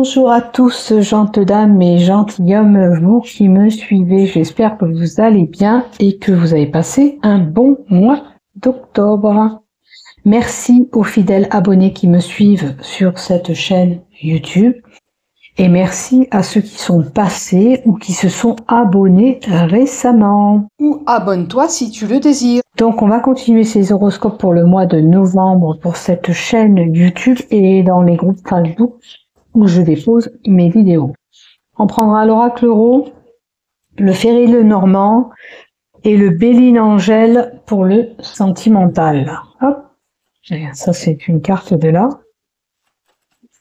Bonjour à tous, gentes dames et gentilshommes, vous qui me suivez. J'espère que vous allez bien et que vous avez passé un bon mois d'octobre. Merci aux fidèles abonnés qui me suivent sur cette chaîne YouTube. Et merci à ceux qui sont passés ou qui se sont abonnés récemment. Ou abonne-toi si tu le désires. Donc on va continuer ces horoscopes pour le mois de novembre pour cette chaîne YouTube et dans les groupes Facebook où je dépose mes vidéos. On prendra l'oracle euro, le Féry le Normand et le Béline Angèle pour le sentimental. Hop, ça c'est une carte de là.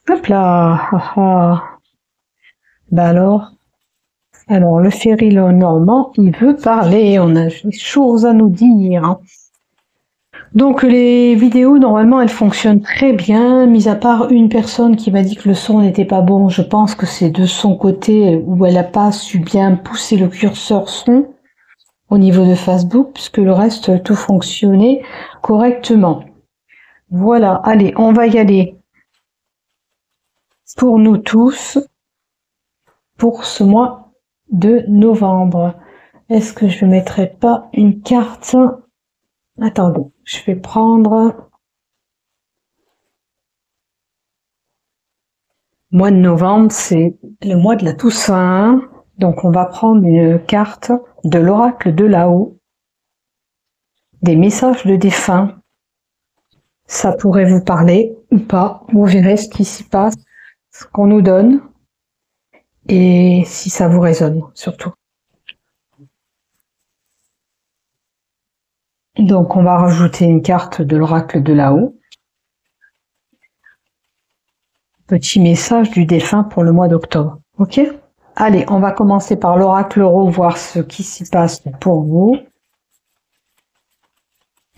Hop là, bah alors le Féry le Normand, il veut parler, on a des choses à nous dire. Donc les vidéos, normalement, elles fonctionnent très bien, mis à part une personne qui m'a dit que le son n'était pas bon. Je pense que c'est de son côté où elle n'a pas su bien pousser le curseur son au niveau de Facebook, puisque le reste, tout fonctionnait correctement. Voilà, allez, on va y aller pour nous tous, pour ce mois de novembre. Est-ce que je ne mettrai pas une carte? Attendez, je vais prendre mois de novembre, c'est le mois de la Toussaint. Donc on va prendre une carte de l'oracle de là-haut, des messages de défunts. Ça pourrait vous parler ou pas. Vous verrez ce qui s'y passe, ce qu'on nous donne et si ça vous résonne surtout. Donc on va rajouter une carte de l'oracle de là-haut. Petit message du défunt pour le mois d'octobre. Ok? Allez, on va commencer par l'oracle euro, voir ce qui s'y passe pour vous.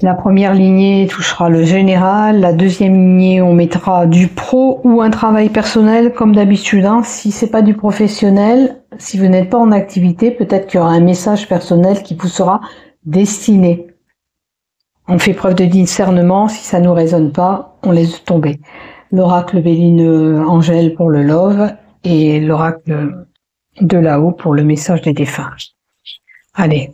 La première lignée touchera le général. La deuxième lignée, on mettra du pro ou un travail personnel, comme d'habitude. Hein. Si c'est pas du professionnel, si vous n'êtes pas en activité, peut-être qu'il y aura un message personnel qui vous sera destiné. On fait preuve de discernement, si ça nous résonne pas, on laisse tomber. L'oracle Béline Angèle pour le love et l'oracle de là-haut pour le message des défunts. Allez,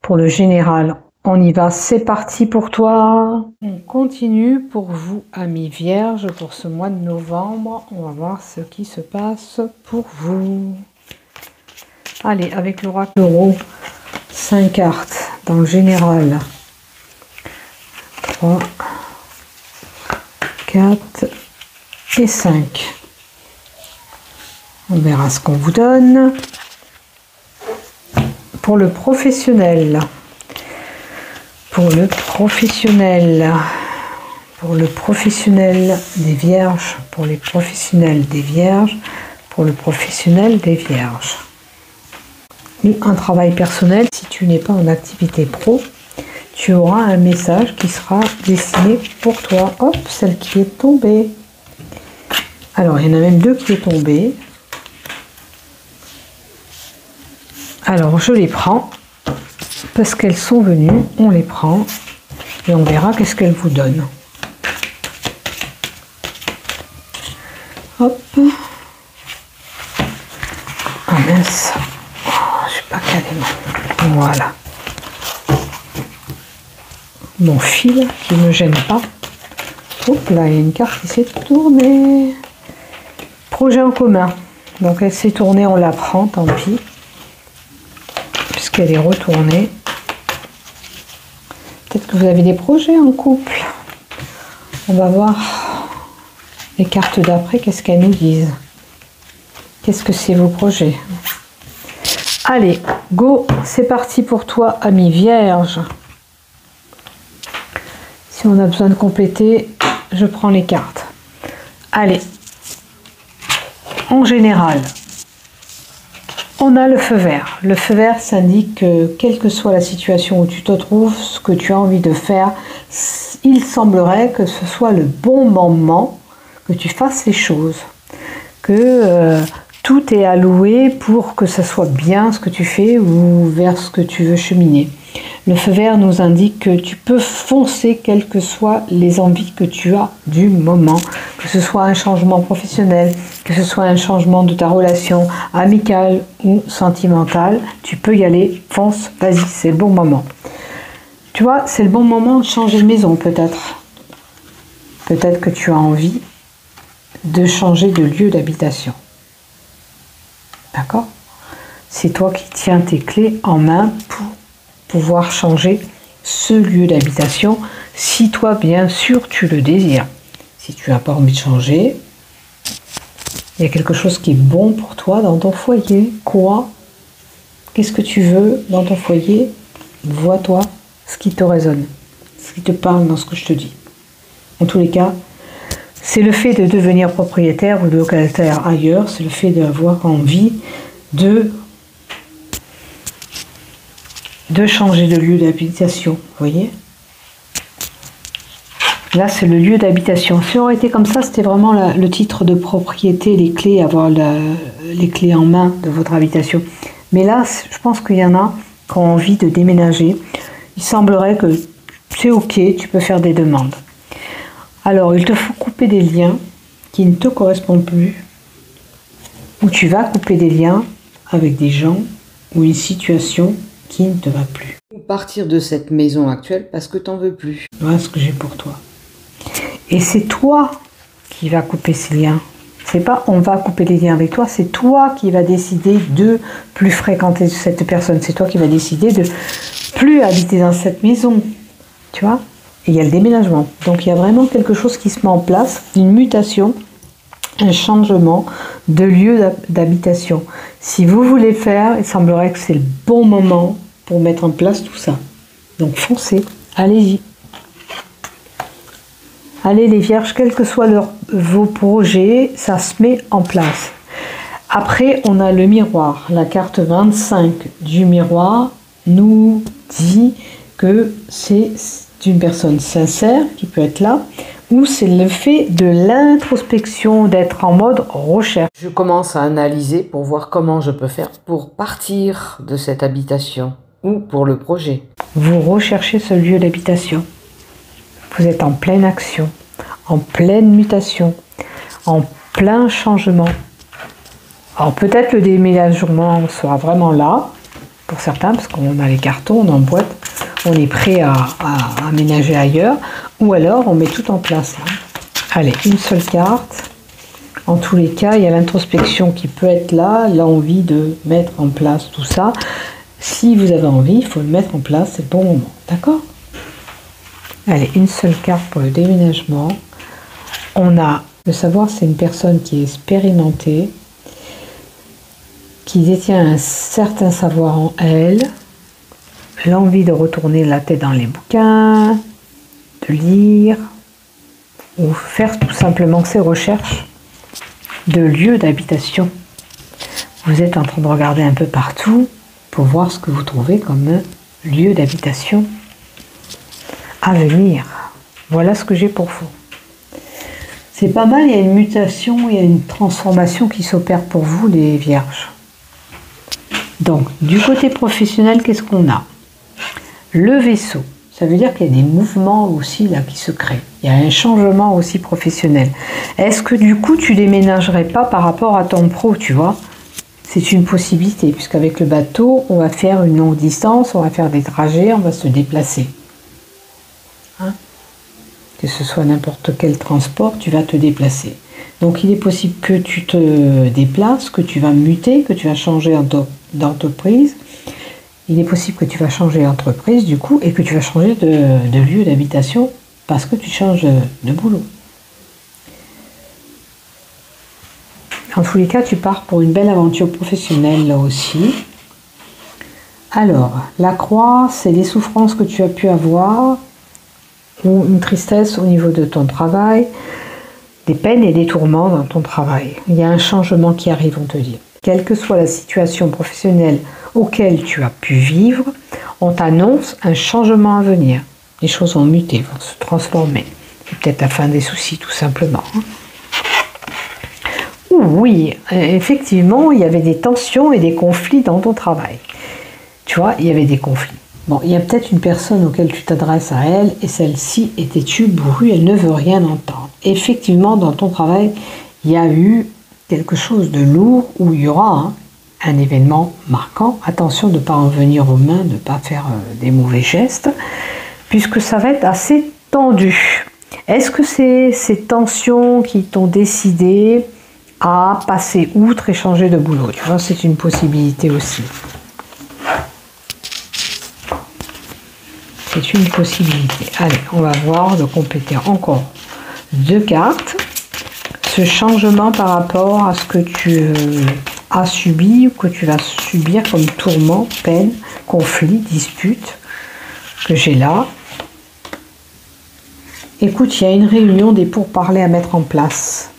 pour le général, on y va, c'est parti pour toi. On continue pour vous, amis vierges, pour ce mois de novembre. On va voir ce qui se passe pour vous. Allez, avec l'oracle euro, 5 cartes dans le général. 3, 4 et 5. On verra ce qu'on vous donne. Pour le professionnel. Pour le professionnel. Pour le professionnel des vierges. Pour les professionnels des vierges. Pour le professionnel des vierges. Et un travail personnel, si tu n'es pas en activité pro, tu auras un message qui sera destiné pour toi. Hop, celle qui est tombée. Alors, il y en a même deux qui est tombée. Alors, je les prends parce qu'elles sont venues. On les prend et on verra qu'est-ce qu'elles vous donnent. Hop. Ah mince. Oh, je suis pas calée. Voilà. Mon fil qui ne me gêne pas. Hop là, il y a une carte qui s'est tournée. Projet en commun. Donc elle s'est tournée, on la prend, tant pis. Puisqu'elle est retournée. Peut-être que vous avez des projets en couple. On va voir les cartes d'après, qu'est-ce qu'elles nous disent. Qu'est-ce que c'est vos projets? Allez, go, c'est parti pour toi, ami vierge. Si on a besoin de compléter, je prends les cartes. Allez, en général, on a le feu vert. Le feu vert s'indique que quelle que soit la situation où tu te trouves, ce que tu as envie de faire, il semblerait que ce soit le bon moment, que tu fasses les choses, que tout est alloué pour que ça soit bien ce que tu fais ou vers ce que tu veux cheminer. Le feu vert nous indique que tu peux foncer quelles que soient les envies que tu as du moment, que ce soit un changement professionnel, que ce soit un changement de ta relation amicale ou sentimentale, tu peux y aller, fonce, vas-y, c'est le bon moment. Tu vois, c'est le bon moment de changer de maison peut-être. Peut-être que tu as envie de changer de lieu d'habitation. D'accord? C'est toi qui tiens tes clés en main pour pouvoir changer ce lieu d'habitation, si toi, bien sûr, tu le désires. Si tu n'as pas envie de changer, il y a quelque chose qui est bon pour toi dans ton foyer. Quoi? Qu'est-ce que tu veux dans ton foyer? Vois-toi ce qui te résonne, ce qui te parle dans ce que je te dis. En tous les cas, c'est le fait de devenir propriétaire ou de locataire ailleurs, c'est le fait d'avoir envie de changer de lieu d'habitation, vous voyez? Là, c'est le lieu d'habitation. Si on aurait été comme ça, c'était vraiment le titre de propriété, les clés, avoir les clés en main de votre habitation. Mais là, je pense qu'il y en a qui ont envie de déménager. Il semblerait que c'est ok, tu peux faire des demandes. Alors, il te faut couper des liens qui ne te correspondent plus, ou tu vas couper des liens avec des gens ou une situation qui ne te va plus. Ou partir de cette maison actuelle parce que tu n'en veux plus. Voilà ce que j'ai pour toi. Et c'est toi qui vas couper ces liens. C'est pas on va couper les liens avec toi, c'est toi qui vas décider de plus fréquenter cette personne. C'est toi qui vas décider de plus habiter dans cette maison. Tu vois? Et il y a le déménagement. Donc il y a vraiment quelque chose qui se met en place, une mutation, un changement de lieu d'habitation. Si vous voulez faire, il semblerait que c'est le bon moment pour mettre en place tout ça. Donc foncez, allez-y. Allez les vierges, quels que soient vos projets, ça se met en place. Après, on a le miroir. La carte 25 du miroir nous dit que c'est une personne sincère qui peut être là, ou c'est le fait de l'introspection, d'être en mode recherche. Je commence à analyser pour voir comment je peux faire pour partir de cette habitation ou pour le projet. Vous recherchez ce lieu d'habitation. Vous êtes en pleine action, en pleine mutation, en plein changement. Alors peut-être le déménagement sera vraiment là, pour certains, parce qu'on a les cartons, on emboîte, on est prêt à aménager ailleurs, ou alors on met tout en place. Là. Allez, une seule carte. En tous les cas, il y a l'introspection qui peut être là, l'envie de mettre en place tout ça. Si vous avez envie, il faut le mettre en place, c'est le bon moment. D'accord? Allez, une seule carte pour le déménagement. On a le savoir, c'est une personne qui est expérimentée, qui détient un certain savoir en elle, l'envie de retourner la tête dans les bouquins, de lire, ou faire tout simplement ses recherches de lieux d'habitation. Vous êtes en train de regarder un peu partout pour voir ce que vous trouvez comme lieu d'habitation à venir. Voilà ce que j'ai pour vous. C'est pas mal, il y a une mutation, il y a une transformation qui s'opère pour vous les vierges. Donc, du côté professionnel, qu'est-ce qu'on a? Le vaisseau, ça veut dire qu'il y a des mouvements aussi là qui se créent. Il y a un changement aussi professionnel. Est-ce que du coup, tu déménagerais pas par rapport à ton pro, tu vois? C'est une possibilité, puisqu'avec le bateau, on va faire une longue distance, on va faire des trajets, on va se déplacer. Hein? Que ce soit n'importe quel transport, tu vas te déplacer. Donc il est possible que tu te déplaces, que tu vas muter, que tu vas changer d'entreprise. Il est possible que tu vas changer d'entreprise du coup et que tu vas changer de lieu d'habitation parce que tu changes de boulot. En tous les cas, tu pars pour une belle aventure professionnelle là aussi. Alors, la croix, c'est les souffrances que tu as pu avoir ou une tristesse au niveau de ton travail, des peines et des tourments dans ton travail. Il y a un changement qui arrive, on te dit. Quelle que soit la situation professionnelle auquel tu as pu vivre, on t'annonce un changement à venir. Les choses vont muter, vont se transformer. C'est peut-être la fin des soucis, tout simplement. Oui, effectivement, il y avait des tensions et des conflits dans ton travail. Tu vois, il y avait des conflits. Bon, il y a peut-être une personne auquel tu t'adresses à elle et celle-ci est têtue, bourrue, elle ne veut rien entendre. Effectivement, dans ton travail, il y a eu quelque chose de lourd où il y aura un événement marquant. Attention de ne pas en venir aux mains, de ne pas faire des mauvais gestes, puisque ça va être assez tendu. Est-ce que c'est ces tensions qui t'ont décidé à passer outre et changer de boulot? Tu vois, c'est une possibilité aussi. C'est une possibilité. Allez, on va voir de compléter encore 2 cartes. Ce changement par rapport à ce que tu as subi ou que tu vas subir comme tourment, peine, conflit, dispute que j'ai là. Écoute, il y a une réunion des pourparlers à mettre en place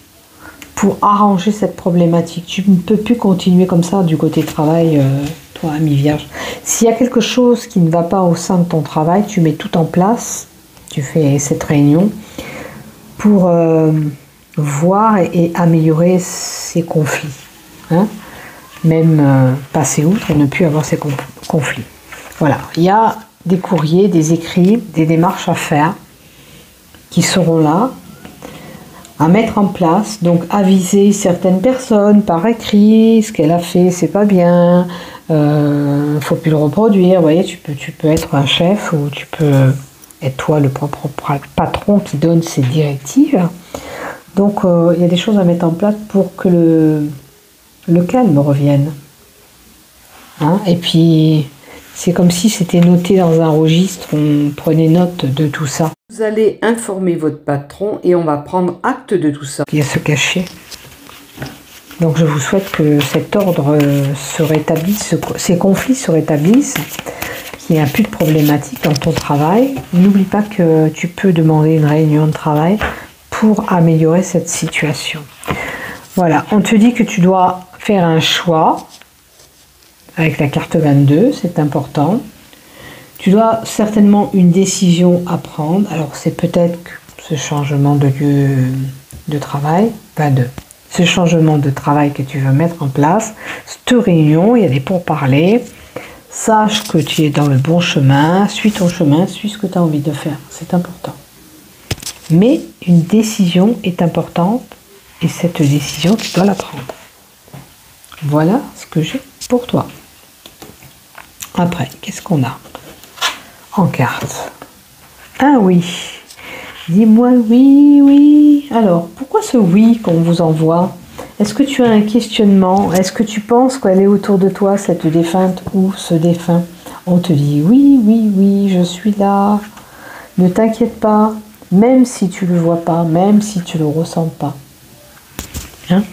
pour arranger cette problématique. Tu ne peux plus continuer comme ça du côté travail, toi, ami vierge. S'il y a quelque chose qui ne va pas au sein de ton travail, tu mets tout en place, tu fais cette réunion pour voir et améliorer ces conflits. Hein? Même passer outre et ne plus avoir ces conflits. Voilà, il y a des courriers, des écrits, des démarches à faire qui seront là, à mettre en place, donc aviser certaines personnes par écrit, ce qu'elle a fait, c'est pas bien, faut plus le reproduire. Vous voyez, tu peux être un chef ou tu peux être toi le propre patron qui donne ces directives. Donc il y a des choses à mettre en place pour que le calme revienne. Hein? Et puis c'est comme si c'était noté dans un registre, on prenait note de tout ça. Vous allez informer votre patron et on va prendre acte de tout ça. Il y a se cacher. Donc je vous souhaite que cet ordre se rétablisse, ces conflits se rétablissent, qu'il n'y ait plus de problématiques dans ton travail. N'oublie pas que tu peux demander une réunion de travail pour améliorer cette situation. Voilà, on te dit que tu dois faire un choix avec la carte 22, c'est important. Tu dois certainement une décision à prendre. Alors c'est peut-être ce changement de lieu de travail, ce changement de travail que tu veux mettre en place, cette réunion, il y a des pourparlers. Sache que tu es dans le bon chemin, suis ton chemin, suis ce que tu as envie de faire, c'est important. Mais une décision est importante et cette décision, tu dois la prendre. Voilà ce que j'ai pour toi. Après, qu'est-ce qu'on a en carte? Un oui. Dis-moi oui, oui. Alors, pourquoi ce oui qu'on vous envoie? Est-ce que tu as un questionnement? Est-ce que tu penses qu'elle est autour de toi, cette défunte ou ce défunt? On te dit oui, oui, oui, je suis là. Ne t'inquiète pas, même si tu ne le vois pas, même si tu ne le ressens pas. Hein?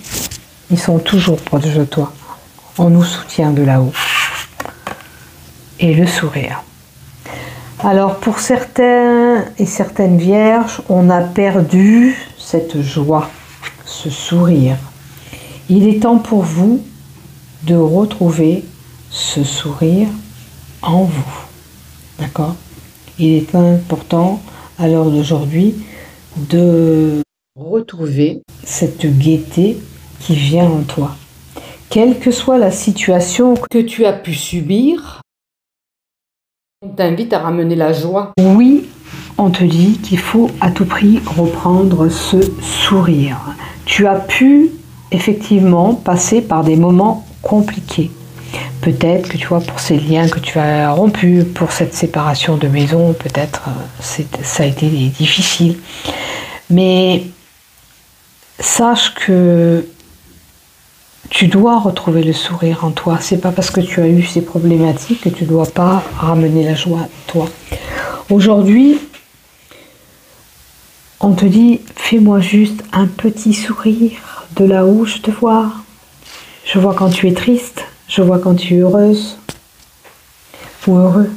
Ils sont toujours proches de toi. On nous soutient de là-haut. Et le sourire. Alors pour certains et certaines vierges, on a perdu cette joie, ce sourire. Il est temps pour vous de retrouver ce sourire en vous. D'accord? Il est important à l'heure d'aujourd'hui de retrouver cette gaieté qui vient en toi. Quelle que soit la situation que tu as pu subir, on t'invite à ramener la joie. Oui, on te dit qu'il faut à tout prix reprendre ce sourire. Tu as pu effectivement passer par des moments compliqués. Peut-être que tu vois, pour ces liens que tu as rompus, pour cette séparation de maison, peut-être ça a été difficile. Mais sache que tu dois retrouver le sourire en toi. C'est pas parce que tu as eu ces problématiques que tu ne dois pas ramener la joie à toi. Aujourd'hui, on te dit, fais-moi juste un petit sourire de là où je te vois. Je vois quand tu es triste, je vois quand tu es heureuse ou heureux.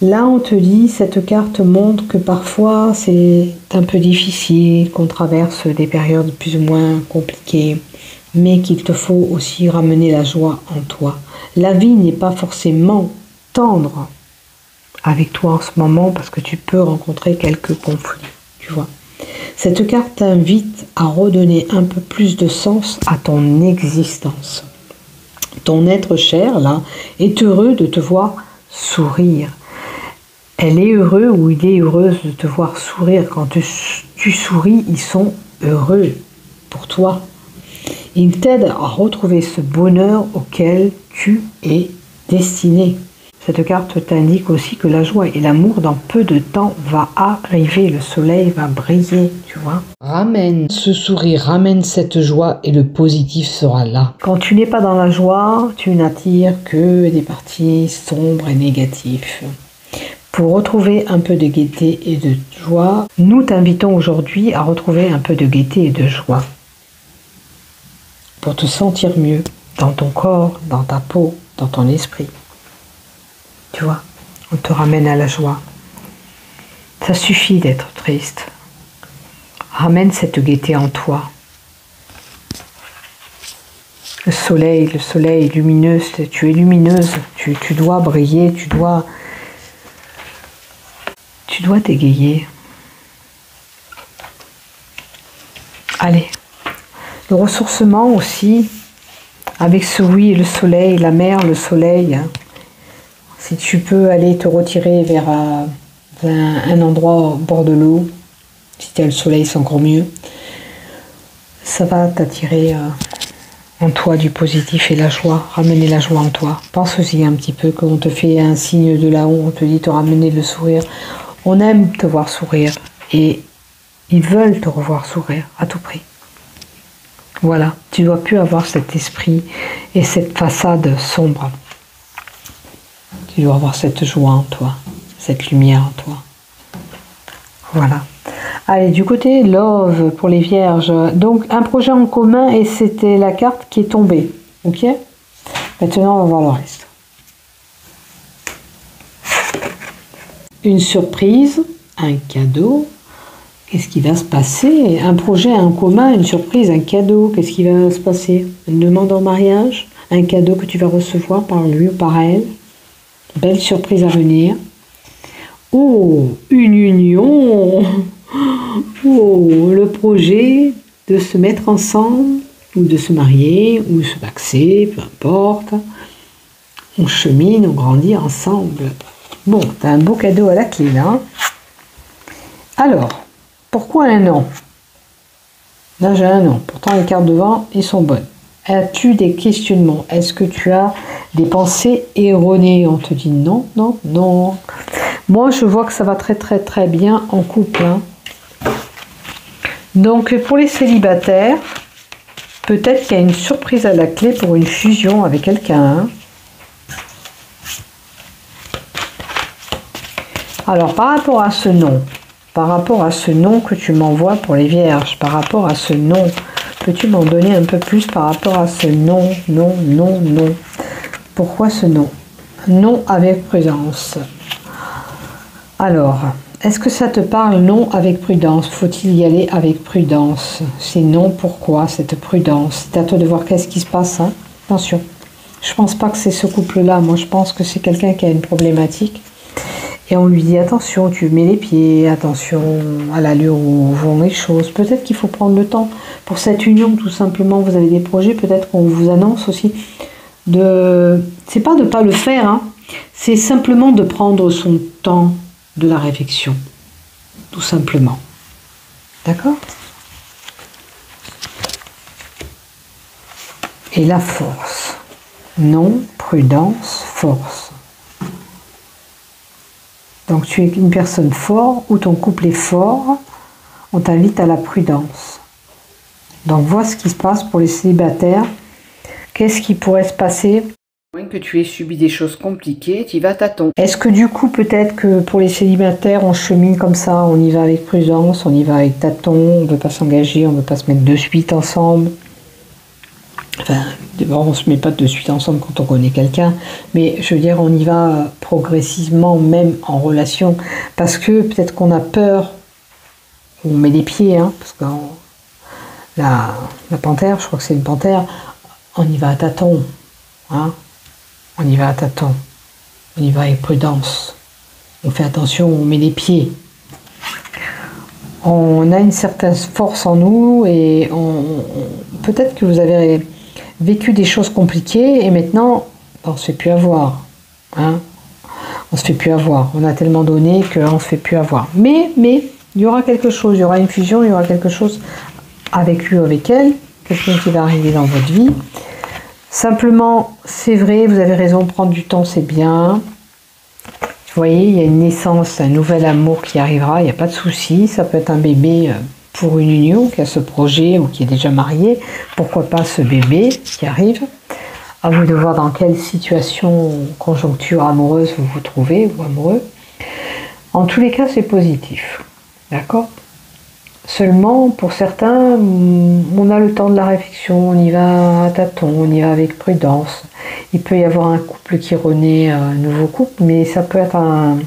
Là, on te dit, cette carte montre que parfois c'est un peu difficile, qu'on traverse des périodes plus ou moins compliquées, mais qu'il te faut aussi ramener la joie en toi. La vie n'est pas forcément tendre avec toi en ce moment parce que tu peux rencontrer quelques conflits, tu vois. Cette carte t'invite à redonner un peu plus de sens à ton existence. Ton être cher, là, est heureux de te voir sourire. Elle est heureuse ou il est heureux de te voir sourire. Quand tu souris, ils sont heureux pour toi. Ils t'aident à retrouver ce bonheur auquel tu es destiné. Cette carte t'indique aussi que la joie et l'amour dans peu de temps va arriver, le soleil va briller, tu vois. Ramène ce sourire, ramène cette joie et le positif sera là. Quand tu n'es pas dans la joie, tu n'attires que des parties sombres et négatives. Pour retrouver un peu de gaieté et de joie, nous t'invitons aujourd'hui à retrouver un peu de gaieté et de joie. Pour te sentir mieux dans ton corps, dans ta peau, dans ton esprit. Tu vois, on te ramène à la joie. Ça suffit d'être triste. Ramène cette gaieté en toi. Le soleil lumineux, tu es lumineuse, tu dois briller, tu dois t'égayer. Allez, le ressourcement aussi, avec ce oui et le soleil, la mer, le soleil. Si tu peux aller te retirer vers un endroit au bord de l'eau, si tu as le soleil, c'est encore mieux. Ça va t'attirer en toi du positif et la joie, ramener la joie en toi. Pense aussi un petit peu qu'on te fait un signe de là-haut, on te dit de ramener le sourire. On aime te voir sourire et ils veulent te revoir sourire à tout prix. Voilà, tu ne dois plus avoir cet esprit et cette façade sombre. Tu dois avoir cette joie en toi, cette lumière en toi. Voilà. Allez, du côté Love pour les vierges. Donc, un projet en commun et c'était la carte qui est tombée. Ok? Maintenant, on va voir le reste. Une surprise, un cadeau. Qu'est-ce qui va se passer? Un projet en commun, une surprise, un cadeau. Qu'est-ce qui va se passer? Une demande en mariage? Un cadeau que tu vas recevoir par lui ou par elle? Belle surprise à venir. Oh, une union. Oh, le projet de se mettre ensemble, ou de se marier, ou se paxer, peu importe. On chemine, on grandit ensemble. Bon, t'as un beau cadeau à la clé, là. Alors, pourquoi un non? Là, j'ai un non. Pourtant, les cartes devant, ils sont bonnes. As-tu des questionnements? Est-ce que tu as des pensées erronées? On te dit non, non, non. Moi, je vois que ça va très, très, très bien en couple. Hein. Donc, pour les célibataires, peut-être qu'il y a une surprise à la clé pour une fusion avec quelqu'un. Hein. Alors, par rapport à ce non que tu m'envoies pour les vierges, par rapport à ce non, peux-tu m'en donner un peu plus par rapport à ce non, non, non, non? Pourquoi ce non? Non avec prudence. Alors, est-ce que ça te parle non avec prudence? Faut-il y aller avec prudence? C'est non, pourquoi cette prudence? C'est à toi de voir qu'est-ce qui se passe. Hein. Attention, je pense pas que c'est ce couple-là. Moi, je pense que c'est quelqu'un qui a une problématique. Et on lui dit attention, tu mets les pieds, attention à l'allure où vont les choses. Peut-être qu'il faut prendre le temps pour cette union, tout simplement. Vous avez des projets, peut-être qu'on vous annonce aussi de... C'est pas de pas le faire, hein. C'est simplement de prendre son temps de la réflexion, tout simplement. D'accord? Et la force. Non, prudence, force. Donc tu es une personne forte ou ton couple est fort, on t'invite à la prudence. Donc vois ce qui se passe pour les célibataires. Qu'est-ce qui pourrait se passer? À moins que tu aies subi des choses compliquées, tu vas tâton. Est-ce que du coup peut-être que pour les célibataires on chemine comme ça, on y va avec prudence, on y va avec tâton, on ne veut pas s'engager, on ne veut pas se mettre de suite ensemble. Enfin, d'abord on ne se met pas de suite ensemble quand on connaît quelqu'un, mais je veux dire on y va progressivement même en relation, parce que peut-être qu'on a peur, on met les pieds, hein, parce que la panthère, je crois que c'est une panthère, on y va à tâtons, hein, on y va à tâtons, on y va avec prudence, on fait attention, on met les pieds. On a une certaine force en nous et peut-être que vous avez vécu des choses compliquées et maintenant, on se fait plus avoir. Hein, on se fait plus avoir. On a tellement donné qu'on se fait plus avoir. Mais, il y aura quelque chose, il y aura une fusion, il y aura quelque chose avec lui ou avec elle, quelqu'un qui va arriver dans votre vie. Simplement, c'est vrai, vous avez raison, prendre du temps, c'est bien. Vous voyez, il y a une naissance, un nouvel amour qui arrivera, il n'y a pas de souci. Ça peut être un bébé pour une union qui a ce projet ou qui est déjà marié. Pourquoi pas ce bébé qui arrive? À vous de voir dans quelle situation, conjoncture amoureuse vous vous trouvez ou amoureux. En tous les cas, c'est positif. D'accord? Seulement, pour certains, on a le temps de la réflexion, on y va à tâtons, on y va avec prudence. Il peut y avoir un couple qui renaît, un nouveau couple, mais ça peut être un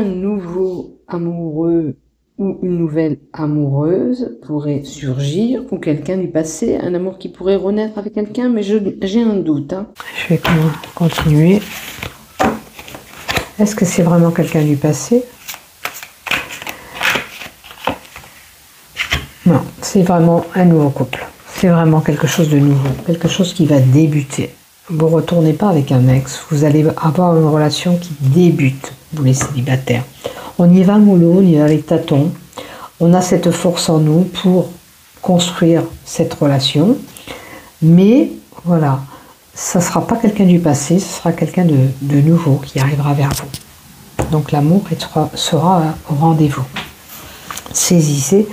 nouveau amoureux ou une nouvelle amoureuse pourrait surgir, ou quelqu'un du passé, un amour qui pourrait renaître avec quelqu'un, mais j'ai un doute. Hein. Je vais continuer. Est-ce que c'est vraiment quelqu'un du passé? Non, c'est vraiment un nouveau couple. C'est vraiment quelque chose de nouveau, quelque chose qui va débuter. Vous ne retournez pas avec un ex, vous allez avoir une relation qui débute, vous les célibataires. On y va mollo, on y va avec tâtons. On a cette force en nous pour construire cette relation. Mais voilà, ça ne sera pas quelqu'un du passé, ce sera quelqu'un de nouveau qui arrivera vers vous. Donc l'amour sera au rendez-vous. Saisissez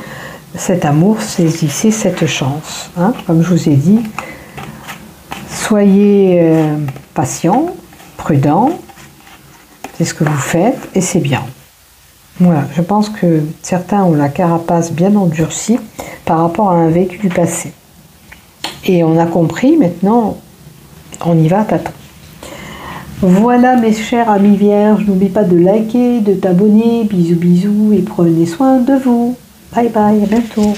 cet amour, saisissez cette chance. Hein, comme je vous ai dit, soyez patient, prudent, c'est ce que vous faites et c'est bien. Voilà, je pense que certains ont la carapace bien endurcie par rapport à un vécu du passé. Et on a compris, maintenant, on y va à tâtons. Voilà mes chers amis vierges, n'oublie pas de liker, de t'abonner, bisous bisous et prenez soin de vous. Bye bye, à bientôt.